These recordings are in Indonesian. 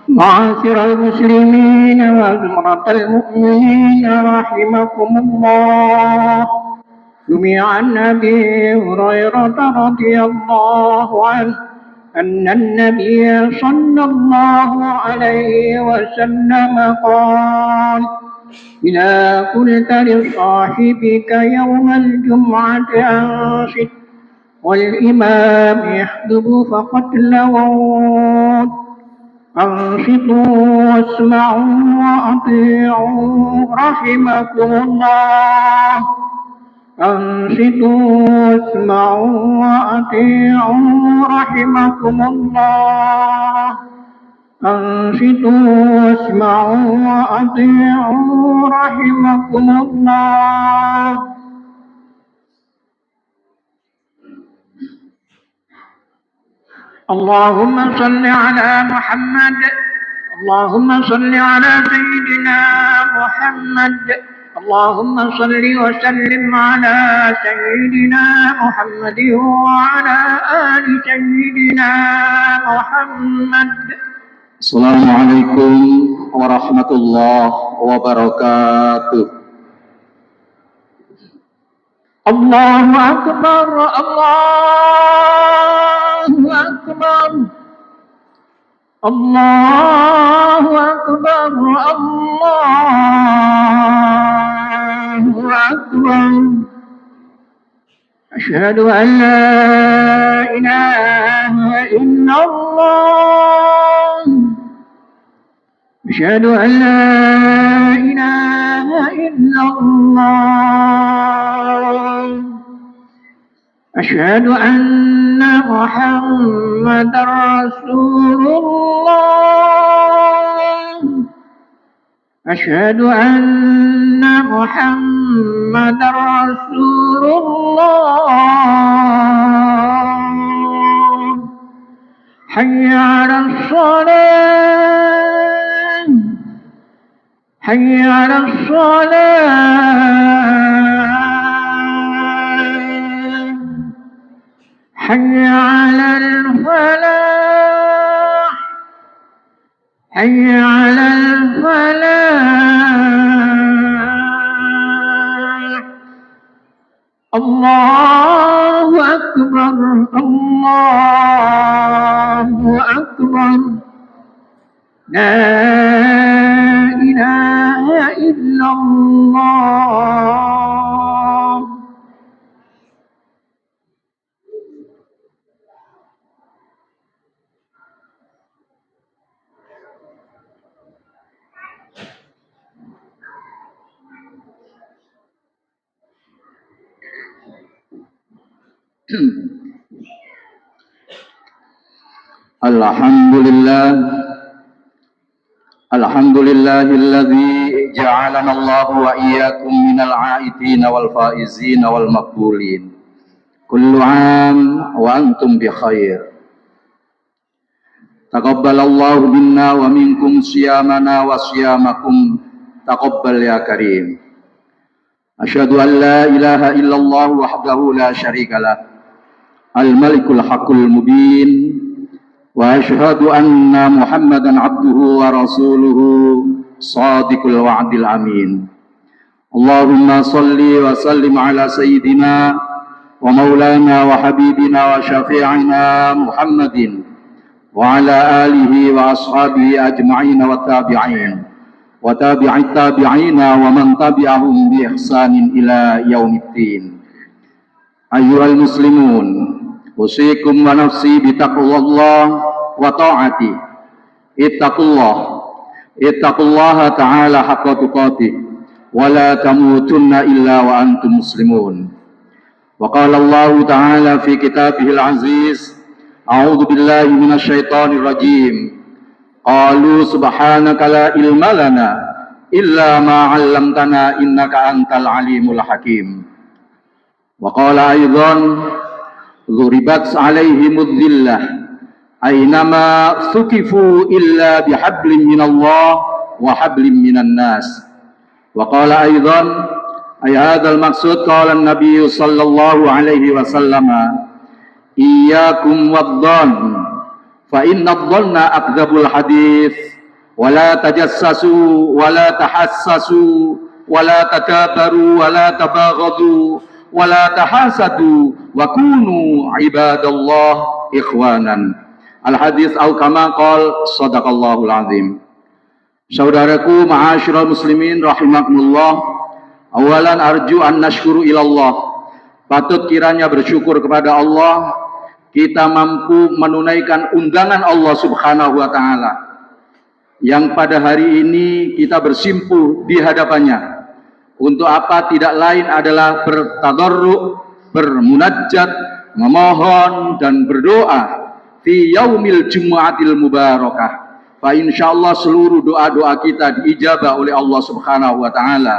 معاشر المسلمين وزمرة المؤمنين رحمكم الله. روي عن أبي هريرة رضي الله عنه أن النبي صلى الله عليه وسلم قال: إذا قلت لصاحبك يوم الجمعة أنصت والإمام يخطب فقد لغوت، أنصتوا واسمعوا وأطيعوا رحمكم الله. أنصتوا واسمعوا وأطيعوا رحمكم الله. أنصتوا واسمعوا وأطيعوا رحمكم الله. اللهم صل على محمد. اللهم صل على سيدنا محمد. اللهم صل وسلم على سيدنا محمد وعلى آل سيدنا محمد. Assalamualaikum warahmatullahi wabarakatuh. Allahu Akbar, Allahu Akbar, Allahu Akbar, Allahu Akbar. Asyhadu an la ilaha illallah. Asyhadu an la ilaha illallah. Asyhadu anna Muhammadar Rasulullah. Asyhadu anna Muhammadar Rasulullah. Hayya 'alas shalah. Hayya 'alas shalah. Hayya 'alal falah. Hayya 'alal falah. Allahu Akbar, Allahu Akbar. La ilaha illallah. Alhamdulillahilladzi ja'alana Allahu wa iyyakum minal 'aidin wal faizin wal maqbulin. Kullu 'am wa antum bi khair. Taqabbalallahu minna wa minkum siyamana wa siyamakum. Taqabbal ya karim. Asyhadu an la ilaha illallah wahdahu la syarikalah. Al-Malikul Haqqul Mubin. Wa asyhadu anna Muhammadan abduhu wa rasuluhu shadiqul wa'dil amin. Allahumma salli wa sallim ala sayyidina wa maulana wa habibina wa syafi'ina Muhammadin wa ala alihi wa ashabihi ajma'in wa tabi'in wa tabi'it tabi'ina wa man tabi'ahum bi ihsanin ila yaumiddin. Ayyuhal muslimun, usikum wa nafsi bitaqwallah wa ta'ati. Ittaqullaha ta'ala haqqa tuqatih wa la tamutunna illa wa antum muslimun. Wa qala Allah ta'ala fi kitabihil aziz, a'udzu billahi minasy syaithanir rajim. Qalu subhanaka la ilma lana illa ma 'allamtana innaka antal alimul hakim. Wa qala aidan, dhuribat 'alaihimudz zillah Ainama thukifu illa bihablin minallah wa hablin minan nas. Wa qala aidan ay hadzal maqsud qala an-nabiy sallallahu alaihi wasallam iyyakum wadh-dhann fa inna adh-dhanna akdzabul hadits wa la tajassasu wa la tahassasu wa la tadabaru wa la tabaghadu wa la tahasadu wa kunu ibadallah ikhwanan. Al-hadis au kama qol sadaqallahul azim. Saudaraku ma'asyiral muslimin rahimakumullah, awalan arju an nashkuru ilallah. Patut kiranya bersyukur kepada Allah kita mampu menunaikan undangan Allah Subhanahu wa taala yang pada hari ini kita bersimpuh di hadapannya. Untuk apa? Tidak lain adalah bertadarru', bermunajat, memohon dan berdoa fi yaumil jumu'atil mubarakah. Fa insyaallah seluruh doa-doa kita diijabah oleh Allah Subhanahu wa taala.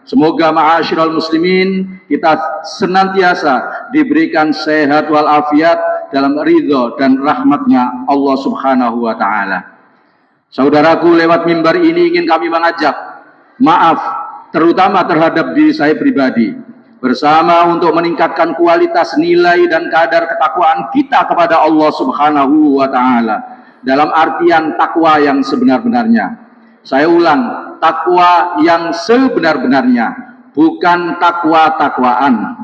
Semoga ma'asyiral muslimin kita senantiasa diberikan sehat wal afiat dalam ridha dan rahmatnya Allah Subhanahu wa taala. Saudaraku, lewat mimbar ini ingin kami mengajak maaf terutama terhadap diri saya pribadi, bersama untuk meningkatkan kualitas nilai dan kadar ketakwaan kita kepada Allah Subhanahu wa taala dalam artian takwa yang sebenar-benarnya. Saya ulang, takwa yang sebenar-benarnya, bukan takwa-takwaan,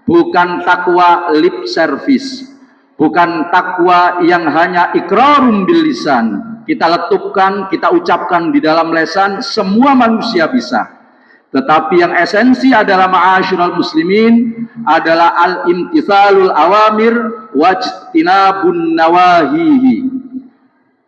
bukan takwa lip service, bukan takwa yang hanya ikrarum bil lisan, kita letupkan, kita ucapkan di dalam lesan, semua manusia bisa. Tetapi yang esensi adalah ma'asyiral muslimin adalah al-imtithalul awamir wajtinabun nawahihi,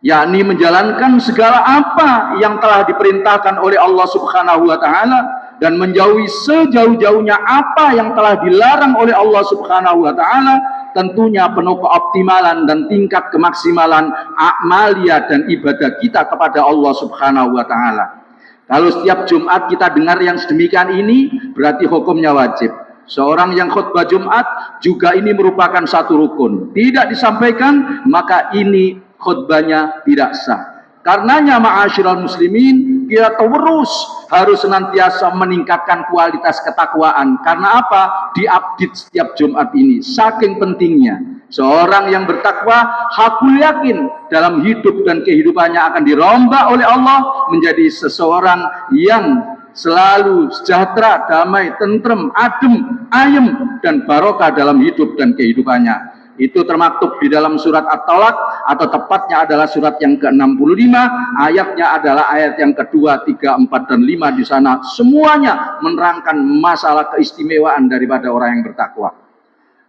yakni menjalankan segala apa yang telah diperintahkan oleh Allah Subhanahu wa taala dan menjauhi sejauh-jauhnya apa yang telah dilarang oleh Allah Subhanahu wa taala, tentunya penuh keoptimalan dan tingkat kemaksimalan amalia dan ibadah kita kepada Allah Subhanahu wa taala. Kalau setiap Jumat kita dengar yang sedemikian ini, berarti hukumnya wajib. Seorang yang khutbah Jumat juga ini merupakan satu rukun. Tidak disampaikan, maka ini khutbahnya tidak sah. Karenanya ma'asyiral muslimin, kita terus harus senantiasa meningkatkan kualitas ketakwaan. Karena apa? Diupdate setiap Jumat ini. Saking pentingnya. Seorang yang bertakwa, hakul yakin dalam hidup dan kehidupannya akan dirombak oleh Allah menjadi seseorang yang selalu sejahtera, damai, tentrem, adem, ayem, dan barokah dalam hidup dan kehidupannya. Itu termaktub di dalam surat At-Talaq, atau tepatnya adalah surat yang ke-65, ayatnya adalah ayat yang kedua, 3, 4, dan 5 di sana. Semuanya menerangkan masalah keistimewaan daripada orang yang bertakwa.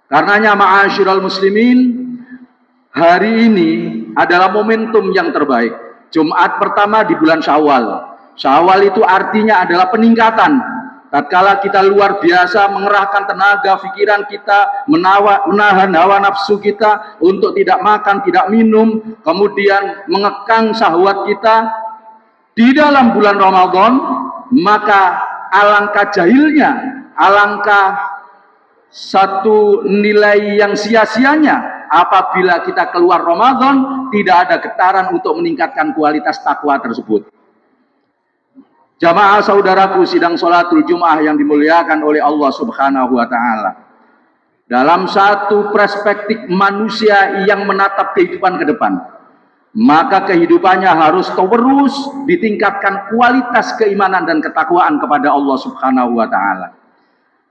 Karenanya ma'asyiral muslimin, hari ini adalah momentum yang terbaik. Jumat pertama di bulan Syawal. Syawal itu artinya adalah peningkatan. Tatkala kita luar biasa mengerahkan tenaga pikiran kita, menahan hawa nafsu kita untuk tidak makan, tidak minum, kemudian mengekang syahwat kita di dalam bulan Ramadan, maka alangkah jahilnya, alangkah satu nilai yang sia-sianya apabila kita keluar Ramadan tidak ada getaran untuk meningkatkan kualitas takwa tersebut. Jamaah saudaraku, sidang sholatul Jum'ah yang dimuliakan oleh Allah Subhanahu wa ta'ala, dalam satu perspektif manusia yang menatap kehidupan ke depan, maka kehidupannya harus terus ditingkatkan kualitas keimanan dan ketakwaan kepada Allah Subhanahu wa ta'ala.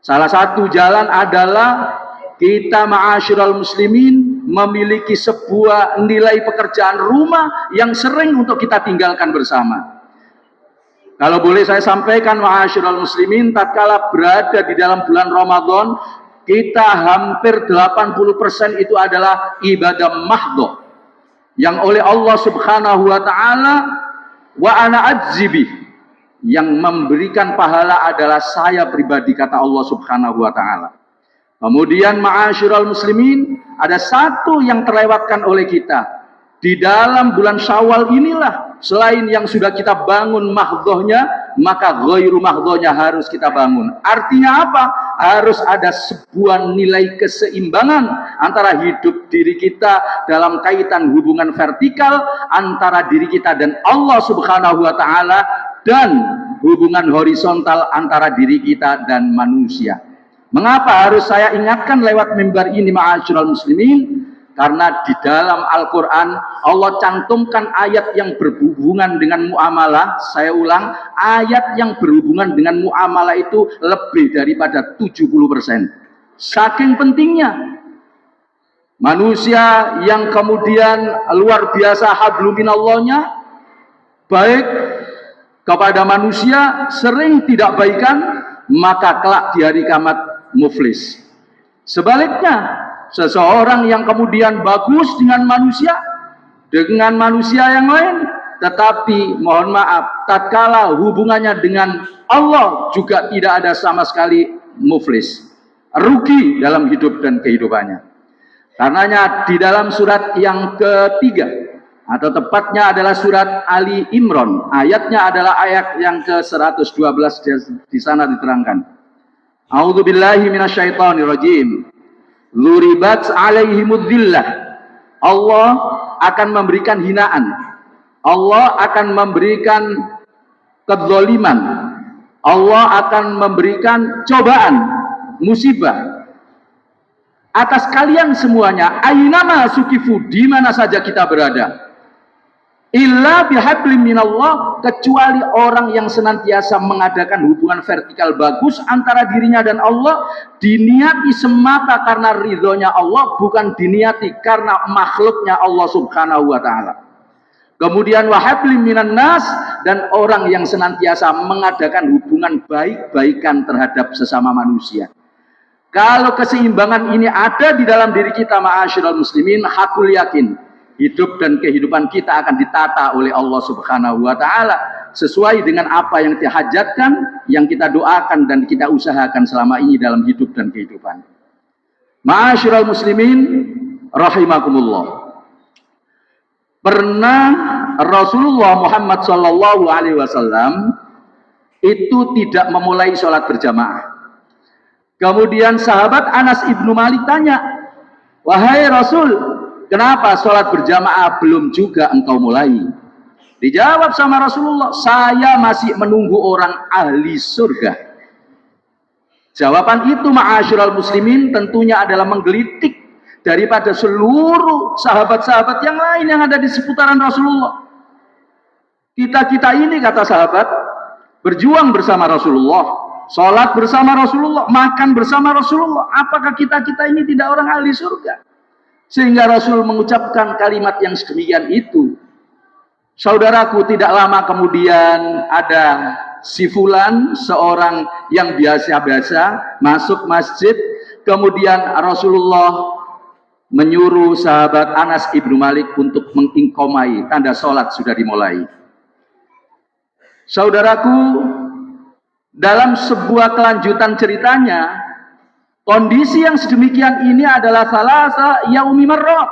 Salah satu jalan adalah kita ma'asyiral muslimin memiliki sebuah nilai pekerjaan rumah yang sering untuk kita tinggalkan bersama. Kalau boleh saya sampaikan ma'asyiral muslimin, tatkala berada di dalam bulan Ramadan, kita hampir 80% itu adalah ibadah mahdhah yang oleh Allah Subhanahu wa taala wa ana ajzibi, yang memberikan pahala adalah saya pribadi, kata Allah Subhanahu wa taala. Kemudian ma'asyiral muslimin, ada satu yang terlewatkan oleh kita. Di dalam bulan Syawal inilah, selain yang sudah kita bangun mahdhahnya, maka ghairu mahdhonya harus kita bangun. Artinya apa? Harus ada sebuah nilai keseimbangan antara hidup diri kita dalam kaitan hubungan vertikal antara diri kita dan Allah Subhanahu wa taala, dan hubungan horizontal antara diri kita dan manusia. Mengapa harus saya ingatkan lewat mimbar ini, ma'asyiral muslimin? Karena di dalam Al-Quran Allah cantumkan ayat yang berhubungan dengan muamalah. Saya ulang, ayat yang berhubungan dengan muamalah itu lebih daripada 70%. Saking pentingnya. Manusia yang kemudian luar biasa hablum minallahnya, baik kepada manusia, sering tidak baikan, maka kelak di hari kiamat muflis. Sebaliknya, seseorang yang kemudian bagus dengan manusia yang lain, tetapi mohon maaf, tatkala hubungannya dengan Allah juga tidak ada sama sekali, muflis, rugi dalam hidup dan kehidupannya. Karenanya di dalam surat yang ketiga, atau tepatnya adalah surat Ali Imran, ayatnya adalah ayat yang ke-112, di sana diterangkan, A'udzubillahi minasyaitonirrajim. Luribat alaihimudzillah. Allah akan memberikan hinaan, Allah akan memberikan kezaliman, Allah akan memberikan cobaan, musibah atas kalian semuanya, ainama sukifu, di mana saja kita berada, illa bihablim minallah, kecuali orang yang senantiasa mengadakan hubungan vertikal bagus antara dirinya dan Allah, diniati semata karena ridhonya Allah, bukan diniati karena makhluknya Allah Subhanahu wa ta'ala. Kemudian wahablim minan nas, dan orang yang senantiasa mengadakan hubungan baik-baikan terhadap sesama manusia. Kalau keseimbangan ini ada di dalam diri kita, ma'asyiral muslimin, hakul yakin hidup dan kehidupan kita akan ditata oleh Allah Subhanahu wa ta'ala sesuai dengan apa yang dihajatkan, yang kita doakan dan kita usahakan selama ini dalam hidup dan kehidupan. Ma'asyiral muslimin rahimakumullah. Pernah Rasulullah Muhammad sallallahu alaihi wasallam itu tidak memulai sholat berjamaah. Kemudian sahabat Anas ibnu Malik tanya, wahai Rasul, kenapa sholat berjamaah belum juga engkau mulai? Dijawab sama Rasulullah, saya masih menunggu orang ahli surga. Jawaban itu, ma'asyiral muslimin, tentunya adalah menggelitik daripada seluruh sahabat-sahabat yang lain yang ada di seputaran Rasulullah. Kita ini, kata sahabat, berjuang bersama Rasulullah, sholat bersama Rasulullah, makan bersama Rasulullah. Apakah kita ini tidak orang ahli surga? Sehingga Rasul mengucapkan kalimat yang sedemikian itu. Saudaraku, tidak lama kemudian ada si fulan, seorang yang biasa-biasa, masuk masjid. Kemudian Rasulullah menyuruh sahabat Anas ibnu Malik untuk mengingkomai, tanda sholat sudah dimulai. Saudaraku, dalam sebuah kelanjutan ceritanya, kondisi yang sedemikian ini adalah salasa yaumi marrah,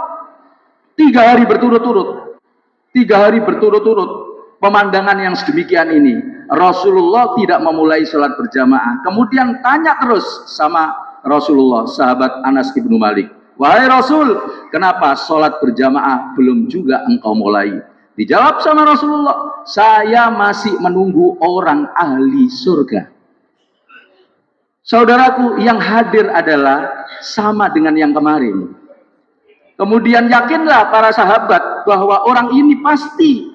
3 hari berturut-turut. 3 hari berturut-turut pemandangan yang sedemikian ini. Rasulullah tidak memulai sholat berjamaah. Kemudian tanya terus sama Rasulullah, sahabat Anas ibnu Malik, wahai Rasul, kenapa sholat berjamaah belum juga engkau mulai? Dijawab sama Rasulullah, saya masih menunggu orang ahli surga. Saudaraku, yang hadir adalah sama dengan yang kemarin. Kemudian yakinlah para sahabat bahwa orang ini pasti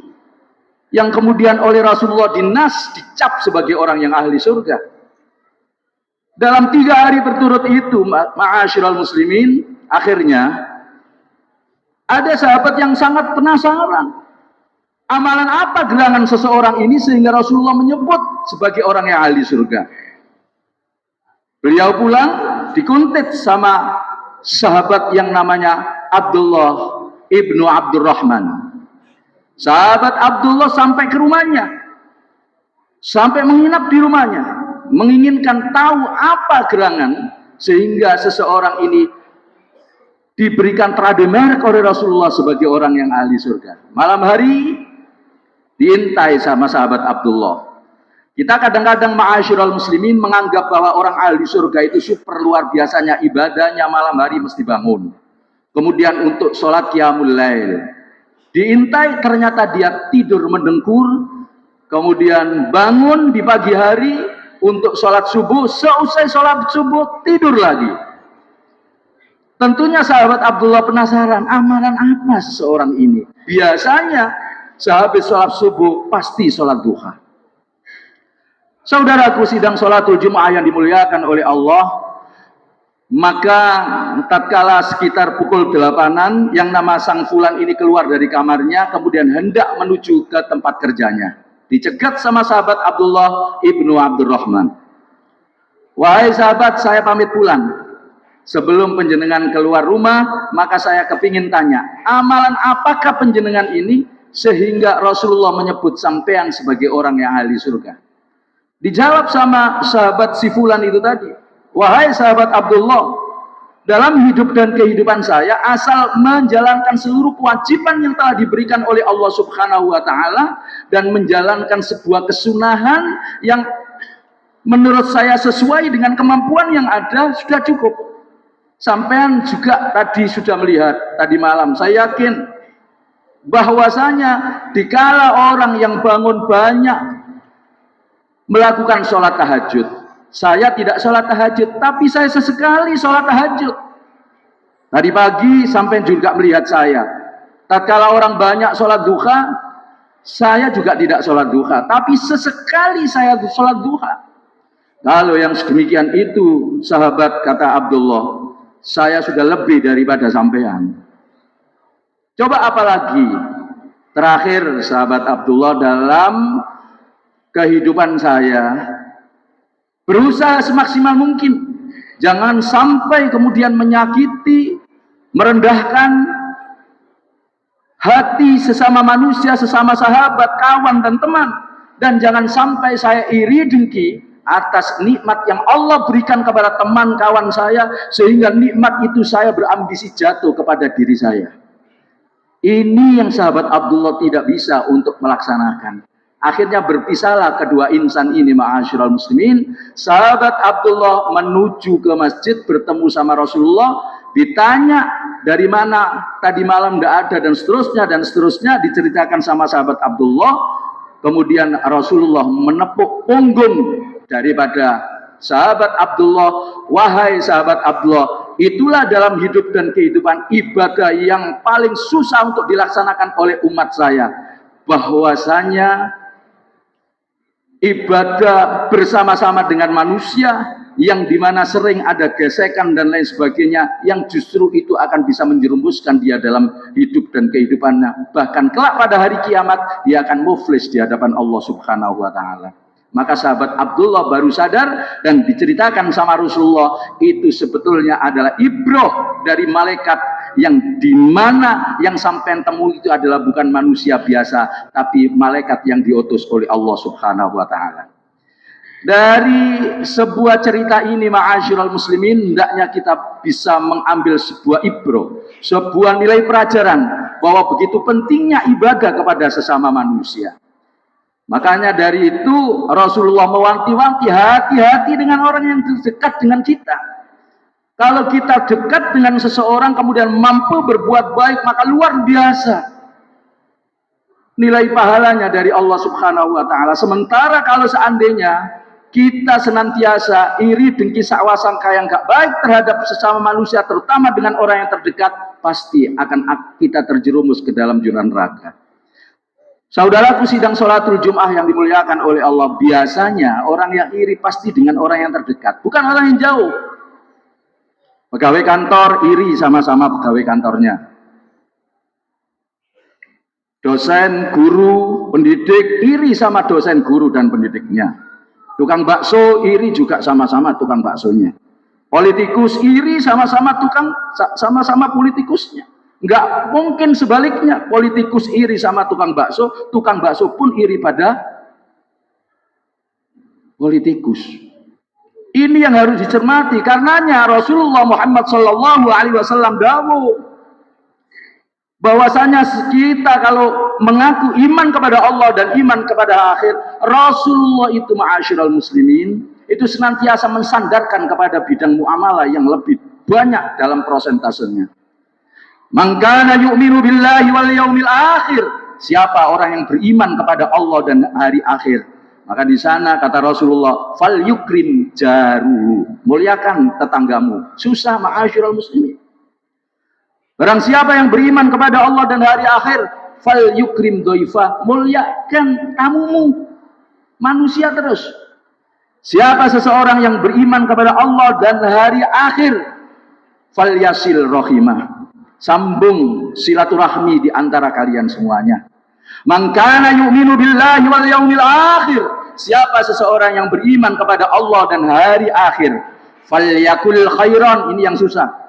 yang kemudian oleh Rasulullah dinas, dicap sebagai orang yang ahli surga. Dalam 3 hari berturut itu, ma'asyiral muslimin, akhirnya ada sahabat yang sangat penasaran. Amalan apa gerangan seseorang ini sehingga Rasulullah menyebut sebagai orang yang ahli surga? Beliau pulang dikuntit sama sahabat yang namanya Abdullah ibnu Abdurrahman. Sahabat Abdullah sampai ke rumahnya, sampai menginap di rumahnya, menginginkan tahu apa gerangan sehingga seseorang ini diberikan trademark oleh Rasulullah sebagai orang yang ahli surga. Malam hari diintai sama sahabat Abdullah. Kita kadang-kadang ma'asyiral muslimin menganggap bahwa orang ahli surga itu super luar biasanya ibadahnya, malam hari mesti bangun. Kemudian untuk sholat qiyamul lail. Diintai ternyata dia tidur mendengkur, kemudian bangun di pagi hari untuk sholat subuh, seusai sholat subuh tidur lagi. Tentunya sahabat Abdullah penasaran, amalan apa seseorang ini? Biasanya sehabis sholat subuh pasti sholat duha. Saudaraku, sidang sholatul Jum'ah yang dimuliakan oleh Allah, maka tatkala sekitar pukul 8-an yang nama sang fulan ini keluar dari kamarnya, kemudian hendak menuju ke tempat kerjanya, dicegat sama sahabat Abdullah ibnu Abdurrahman. Wahai sahabat, saya pamit pulang. Sebelum penjenengan keluar rumah, maka saya kepingin tanya, amalan apakah penjenengan ini sehingga Rasulullah menyebut sampean sebagai orang yang ahli surga? Dijawab sama sahabat si fulan itu tadi, wahai sahabat Abdullah, dalam hidup dan kehidupan saya, asal menjalankan seluruh kewajiban yang telah diberikan oleh Allah Subhanahu wa Ta'ala dan menjalankan sebuah kesunahan yang menurut saya sesuai dengan kemampuan yang ada, sudah cukup. Sampean juga tadi sudah melihat tadi malam, saya yakin bahwasanya dikala orang yang bangun banyak melakukan sholat tahajud, saya tidak sholat tahajud, tapi saya sesekali sholat tahajud. Tadi pagi sampai juga melihat saya. Tatkala orang banyak sholat duha, saya juga tidak sholat duha, tapi sesekali saya sholat duha. Kalau yang sedemikian itu, sahabat, kata Abdullah, saya sudah lebih daripada sampean. Coba apalagi? Terakhir, sahabat Abdullah, dalam kehidupan saya berusaha semaksimal mungkin jangan sampai kemudian menyakiti, merendahkan hati sesama manusia, sesama sahabat, kawan dan teman, dan jangan sampai saya iri dengki atas nikmat yang Allah berikan kepada teman kawan saya sehingga nikmat itu saya berambisi jatuh kepada diri saya. Ini yang sahabat Abdullah tidak bisa untuk melaksanakan. Akhirnya berpisahlah kedua insan ini, ma'asyiral muslimin. Sahabat Abdullah menuju ke masjid bertemu sama Rasulullah, ditanya dari mana tadi malam tidak ada dan seterusnya diceritakan sama sahabat Abdullah. Kemudian Rasulullah menepuk punggung daripada sahabat Abdullah, wahai sahabat Abdullah, itulah dalam hidup dan kehidupan ibadah yang paling susah untuk dilaksanakan oleh umat saya, bahwasanya ibadah bersama-sama dengan manusia yang dimana sering ada gesekan dan lain sebagainya, yang justru itu akan bisa menjerumuskan dia dalam hidup dan kehidupannya. Bahkan kelak pada hari kiamat dia akan muflis di hadapan Allah Subhanahu wa Ta'ala. Maka sahabat Abdullah baru sadar dan diceritakan sama Rasulullah, itu sebetulnya adalah ibroh dari malaikat yang dimana yang sampai temu itu adalah bukan manusia biasa, tapi malaikat yang diutus oleh Allah Subhanahu wa Ta'ala. Dari sebuah cerita ini, ma'asyiral muslimin, hendaknya kita bisa mengambil sebuah ibroh, sebuah nilai pelajaran bahwa begitu pentingnya ibadah kepada sesama manusia. Makanya dari itu Rasulullah mewanti-wanti, hati-hati dengan orang yang dekat dengan kita. Kalau kita dekat dengan seseorang kemudian mampu berbuat baik, maka luar biasa nilai pahalanya dari Allah Subhanahu wa Ta'ala. Sementara kalau seandainya kita senantiasa iri, dengki, sakwa, sangka yang gak baik terhadap sesama manusia, terutama dengan orang yang terdekat, pasti akan kita terjerumus ke dalam jurang neraka. Saudaraku, sidang sholatul Jum'ah yang dimuliakan oleh Allah, biasanya orang yang iri pasti dengan orang yang terdekat, bukan orang yang jauh. Pegawai kantor iri sama-sama pegawai kantornya. Dosen, guru, pendidik iri sama dosen, guru, dan pendidiknya. Tukang bakso iri juga sama-sama tukang baksonya. Politikus iri sama-sama politikusnya. Enggak mungkin sebaliknya, politikus iri sama tukang bakso pun iri pada politikus. Ini yang harus dicermati. Karenanya Rasulullah Muhammad sallallahu alaihi wasallam dawuh, bahwasanya kita kalau mengaku iman kepada Allah dan iman kepada akhir, Rasulullah itu ma'asyiral muslimin itu senantiasa mensandarkan kepada bidang muamalah yang lebih banyak dalam prosentasenya. Man kana yu'minu billahi wal yaumil akhir, siapa orang yang beriman kepada Allah dan hari akhir, maka di sana kata Rasulullah, fal yukrim jaruhu, muliakan tetanggamu. Susah ma'asyiral muslimin. Barang siapa yang beriman kepada Allah dan hari akhir, fal yukrim doifah, muliakan tamumu, manusia terus. Siapa seseorang yang beriman kepada Allah dan hari akhir, fal yasil rohimah, sambung silaturahmi di antara kalian semuanya. Man kana yu'minu billahi wal yaumil akhir, siapa seseorang yang beriman kepada Allah dan hari akhir, falyakul khairan, ini yang susah.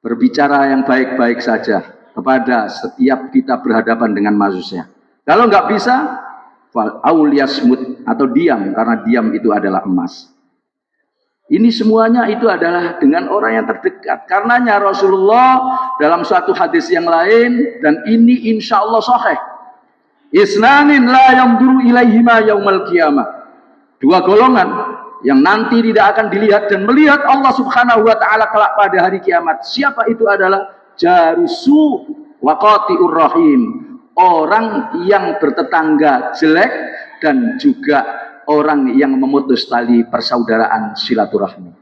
Berbicara yang baik-baik saja kepada setiap kita berhadapan dengan manusia. Kalau nggak bisa, fal auliyasmut, atau diam, karena diam itu adalah emas. Ini semuanya itu adalah dengan orang yang terdekat. Karenanya Rasulullah dalam suatu hadis yang lain, dan ini insya Allah sahih, isnanin la yamduru ilaihima yaumal qiyamah, dua golongan yang nanti tidak akan dilihat dan melihat Allah subhanahu wa ta'ala kelak pada hari kiamat. Siapa itu? Adalah jarusu wa qati'ur rahim, orang yang bertetangga jelek dan juga orang yang memutus tali persaudaraan silaturahmi.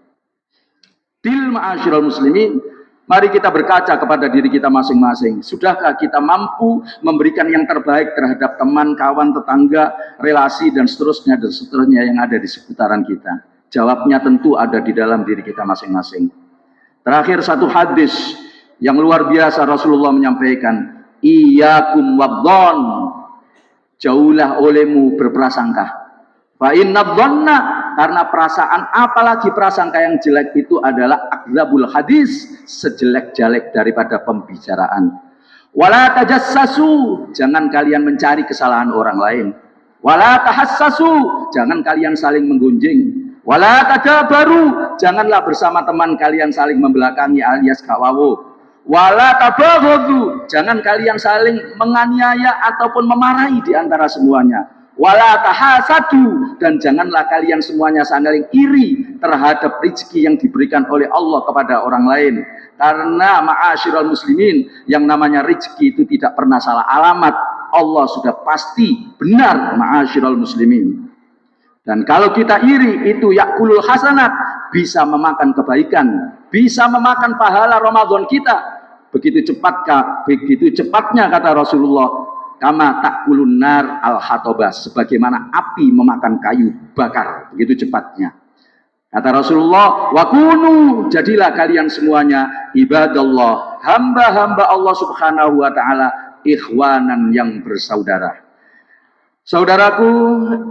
Bil ma'asyiral muslimin, mari kita berkaca kepada diri kita masing-masing. Sudahkah kita mampu memberikan yang terbaik terhadap teman, kawan, tetangga, relasi, dan seterusnya yang ada di seputaran kita? Jawabnya tentu ada di dalam diri kita masing-masing. Terakhir, satu hadis yang luar biasa Rasulullah menyampaikan, iyyakum wadzon, jauhlah olehmu berprasangka. Fa inna dzanna, karena perasaan, apalagi prasangka yang jelek itu adalah akdzabul hadis, sejelek-jelek daripada pembicaraan. Wala tajassasu, jangan kalian mencari kesalahan orang lain. Wala tahassasu, jangan kalian saling menggunjing. Wala tadabaru, janganlah bersama teman kalian saling membelakangi alias kawawo. Wala tabaghadu, jangan kalian saling menganiaya ataupun memarahi di antara semuanya. Wala tahasadu, dan janganlah kalian semuanya saling iri terhadap rezeki yang diberikan oleh Allah kepada orang lain. Karena ma'asyiral muslimin, yang namanya rezeki itu tidak pernah salah alamat. Allah sudah pasti benar, ma'asyiral muslimin. Dan kalau kita iri, itu yakulul hasanat, bisa memakan kebaikan, bisa memakan pahala Ramadan kita. Begitu cepatnya kata Rasulullah, kama takulun nar al-hatobas, sebagaimana api memakan kayu bakar, begitu cepatnya. Kata Rasulullah, wakunu, jadilah kalian semuanya ibadallah, hamba-hamba Allah subhanahu wa ta'ala, ikhwanan, yang bersaudara. Saudaraku,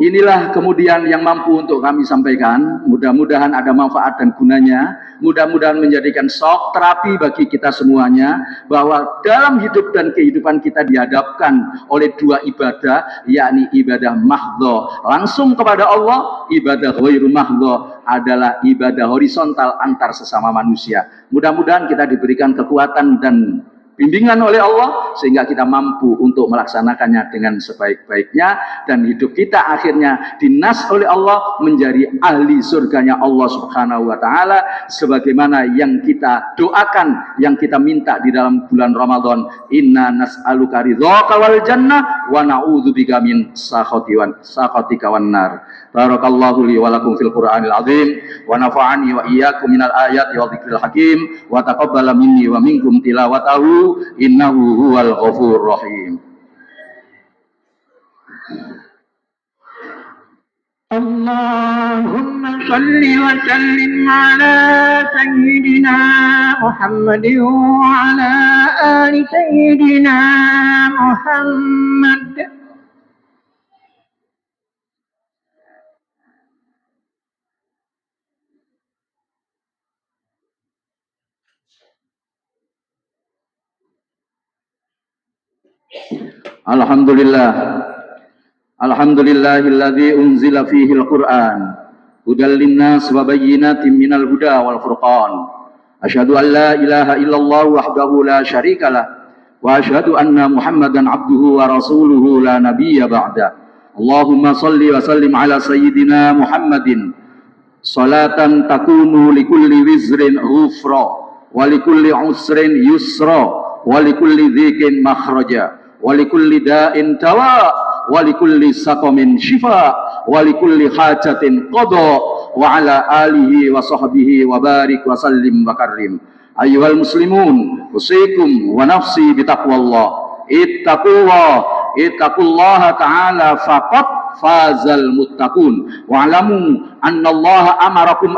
inilah kemudian yang mampu untuk kami sampaikan. Mudah-mudahan ada manfaat dan gunanya. Mudah-mudahan menjadikan shock terapi bagi kita semuanya, bahwa dalam hidup dan kehidupan kita dihadapkan oleh dua ibadah, yakni ibadah mahdho langsung kepada Allah, ibadah ghairu mahdho adalah ibadah horizontal antar sesama manusia. Mudah-mudahan kita diberikan kekuatan dan bimbingan oleh Allah sehingga kita mampu untuk melaksanakannya dengan sebaik-baiknya, dan hidup kita akhirnya dinas oleh Allah menjadi ahli surganya Allah subhanahu wa ta'ala, sebagaimana yang kita doakan, yang kita minta di dalam bulan Ramadan. Inna nas'aluka ridhaka wal jannah wa na'udzubika min sakhatika wan nar. Barakallahu li wa lakum fil Qur'anil azim, wa nafa'ani wa iyyakum minal ayati wa dzikril hakim, wa taqabbala minni wa minkum tilawatahu, innahu huwal ghafurur rahim. Allahumma salli wa sallim ala sayyidina Muhammadin wa ala ali sayyidina Muhammad. Alhamdulillahilladzi unzila fihi al-Qur'an hudal linnas wa bayyinatin minal huda wal furqan. Asyhadu an la ilaha illallah wahdahu la syarikalah وأشهد أن محمدا عبده ورسوله لا نبي بعده. اللهم صل وسلم على سيدنا محمد صلاة تكون لكل وزر غفرا ولكل عسر يسرا ولكل ضيق مخرجا ولكل داء دواء ولكل سقم شفاء ولكل حاجة قضاء وعلى آله وصحبه وبارك وسلم وكرم. أيها المسلمون أوصيكم ونفسي بتقوى الله. اتقوا الله تعالى فقط fazal muttaqun wa'lamu anna Allah amarakum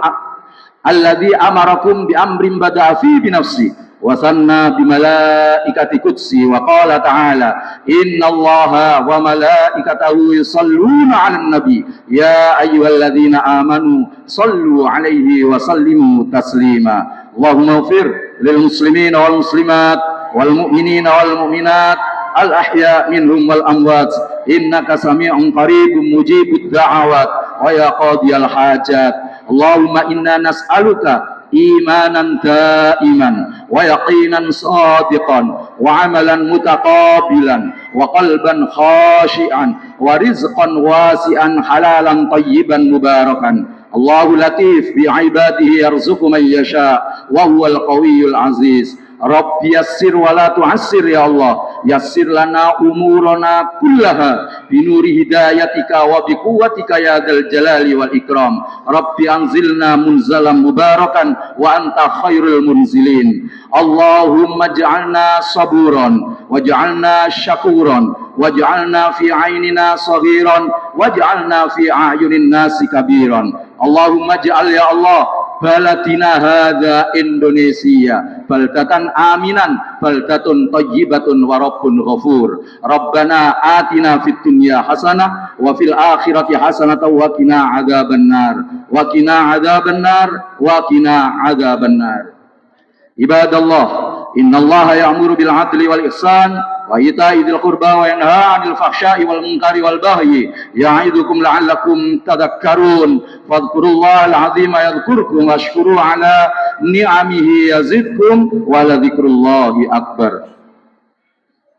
bi amrin bada'a fi bi nafsi wa sanna bi malaikati qudsi wa qala ta'ala innallaha wa malaikatahu yusalluna 'alan nabi ya ayyuhalladzina amanu sallu 'alaihi wa sallimu taslima. Allahumma ighfir lil muslimina wal muslimat wal mu'minina wal mu'minat al-ahya minhum wal amwat innaka sami'un qaribun mujibud da'awat wa ya qadiyal hajat. Allahumma inna nas'aluka imanan daiman wa yaqinan sadiqan wa amalan mutaqabilan wa qalban khashi'an wa rizqan wasi'an halalan tayyiban mubarakan. Allahu latif bi ibadihi yarzuqu man yasha wa huwal qawiyyul aziz. Rabbi yassir wa la tu'assir ya Allah. Yassir lana umurana kullaha binuri hidayatika wa biquwwatika ya dzal jalali wal ikram. Rabbi anzilna munzalan mubarakan wa anta khairul munzilin. Allahumma ij'alna saburan waj'alna syakuran waj'alna fi 'ainina saghiran waj'alna fi a'yunin nasi kabiran. Allahumma ij'al ya Allah baladina hadza Indonesia baldatan aminan baldatun thayyibatun wa rabbun ghafur. Rabbana atina fid dunya hasanah wa fil akhirati hasanatan wa qina adzabannar wa qina adzabannar wa qina adzabannar. Ibadallah, innallaha ya'muru bil 'adli wal ihsan wa ita'i dzil qurba wa yanha 'anil fahsya'i wal munkari wal baghi ya'idukum la'allakum tadhakkarun. Fadhkurullahal 'azima yadhkurkum washkuru 'ala ni'amihi yazidkum wa la dzikrullahi akbar.